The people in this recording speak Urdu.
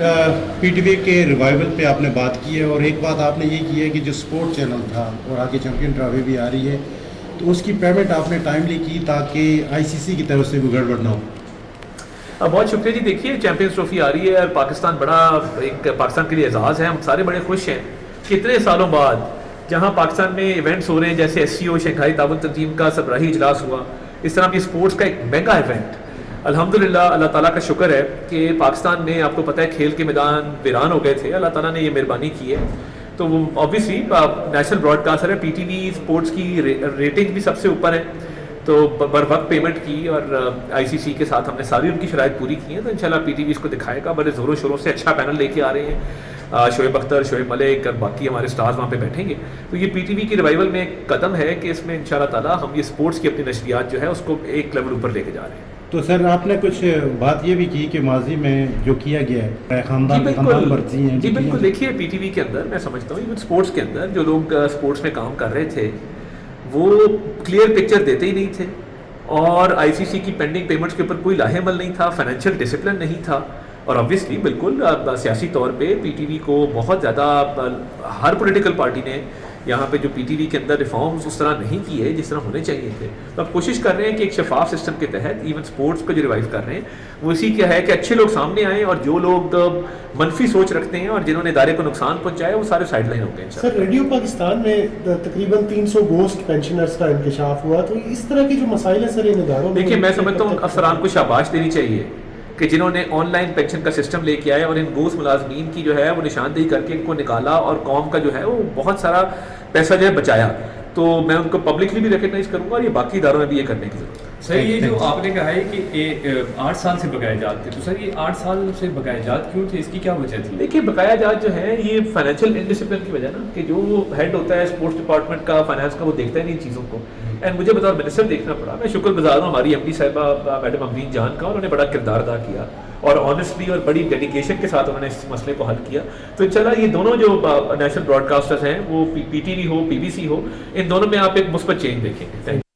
پی ٹی وی کے ریوائول پہ آپ نے بات کی ہے، اور ایک بات آپ نے یہ کی ہے کہ جو سپورٹ چینل تھا اور آگے چیمپئن ٹرافی بھی آ رہی ہے تو اس کی پیمنٹ آپ نے ٹائملی کی تاکہ آئی سی سی کی طرف سے بھی گڑبڑ نہ ہو. بہت شکریہ جی. دیکھیے چیمپئنز ٹرافی آ رہی ہے اور پاکستان بڑا ایک پاکستان کے لیے اعزاز ہے. ہم سارے بڑے خوش ہیں کہ اتنے سالوں بعد جہاں پاکستان میں ایونٹس ہو رہے ہیں جیسے ایس سی او شنگھائی تعاون تنظیم کا سربراہی اجلاس ہوا، اس طرح بھی اسپورٹس کا ایک میگا ایونٹ الحمدللہ اللہ تعالیٰ کا شکر ہے کہ پاکستان میں آپ کو پتہ ہے کھیل کے میدان ویران ہو گئے تھے. اللہ تعالیٰ نے یہ مہربانی کی ہے. تو وہ آبویسلی نیشنل براڈ کاسٹر ہے، پی ٹی وی اسپورٹس کی ریٹنگ بھی سب سے اوپر ہے، تو بر وقت پیمنٹ کی اور آئی سی سی کے ساتھ ہم نے ساری ان کی شرائط پوری کی ہیں. تو انشاءاللہ پی ٹی وی اس کو دکھائے گا. بڑے زوروں شوروں سے اچھا پینل لے کے آ رہے ہیں. شعیب اختر، شعیب ملک اور باقی ہمارے سٹارز وہاں پہ بیٹھیں گے. تو یہ پی ٹی وی کی ریوائول میں ایک قدم ہے کہ اس میں انشاءاللہ تعالیٰ ہم یہ اسپورٹس کی اپنی نشریات جو ہے اس کو ایک لیول اوپر لے کے جا رہے ہیں. تو سر آپ نے کچھ بات یہ بھی کی کہ ماضی میں جو کیا گیا ہے خاندان ورزی ہیں. جی بالکل. دیکھیے پی ٹی وی کے اندر میں سمجھتا ہوں ایون اسپورٹس کے اندر جو لوگ اسپورٹس میں کام کر رہے تھے وہ کلیئر پکچر دیتے ہی نہیں تھے، اور آئی سی سی کی پینڈنگ پیمنٹس کے اوپر کوئی لاہ عمل نہیں تھا، فائنینشیل ڈسپلن نہیں تھا. اور آبویسلی بالکل سیاسی طور پہ پی ٹی وی کو بہت زیادہ ہر پولیٹیکل پارٹی نے یہاں پہ جو پی ٹی وی کے اندر ریفارمز اس طرح نہیں کیے جس طرح ہونے چاہیے تھے. تو اب کوشش کر رہے ہیں کہ ایک شفاف سسٹم کے تحت ایون اسپورٹس کو جو ریوائیو کر رہے ہیں وہ اسی کیا ہے کہ اچھے لوگ سامنے آئیں اور جو لوگ منفی سوچ رکھتے ہیں اور جنہوں نے ادارے کو نقصان پہنچایا وہ سارے سائڈ لائن ہو گئے. سر ریڈیو پاکستان میں تقریباً 300 گوسٹ پینشنرز کا انکشاف ہوا، تو اس طرح کے جو مسائل ہیں سر ان اداروں میں، دیکھیے میں سمجھتا ہوں افسران کو شاباش دینی چاہیے کہ جنہوں نے آن لائن پینشن کا سسٹم لے کے آئے اور ان گوس ملازمین کی جو ہے وہ نشاندہی کر کے ان کو نکالا اور قوم کا جو ہے وہ بہت سارا پیسہ جو ہے بچایا. تو میں ان کو پبلکلی بھی ریکگنائز کروں گا اور یہ باقی اداروں میں بھی یہ کرنے کی ضرورت ہے. سر یہ جو آپ نے کہا ہے کہ 8 سال سے بقایا جات تھے، تو سر یہ 8 سال سے بقایا جات کیوں تھے، اس کی کیا وجہ تھی؟ دیکھیے بقایا جات جو ہے یہ فائنینشیل انڈسپلن کی وجہ نا کہ جو ہیڈ ہوتا ہے اسپورٹس ڈپارٹمنٹ کا فائنانس کا وہ دیکھتا ہے نہیں ان چیزوں کو، اینڈ مجھے بطور منسٹر دیکھنا پڑا. میں شکر گزار ہوں ہماری ایم پی صاحبہ میڈم امرین جان کا، انہوں نے بڑا کردار ادا کیا اور آنیسٹلی اور بڑی ڈیڈیکیشن کے ساتھ انہوں نے اس مسئلے کو حل کیا. تو انشاءاللہ یہ دونوں جو نیشنل براڈ کاسٹرز ہیں وہ پی ٹی وی ہو پی بی سی ہو، ان دونوں میں آپ ایک مثبت چینج دیکھیں گے.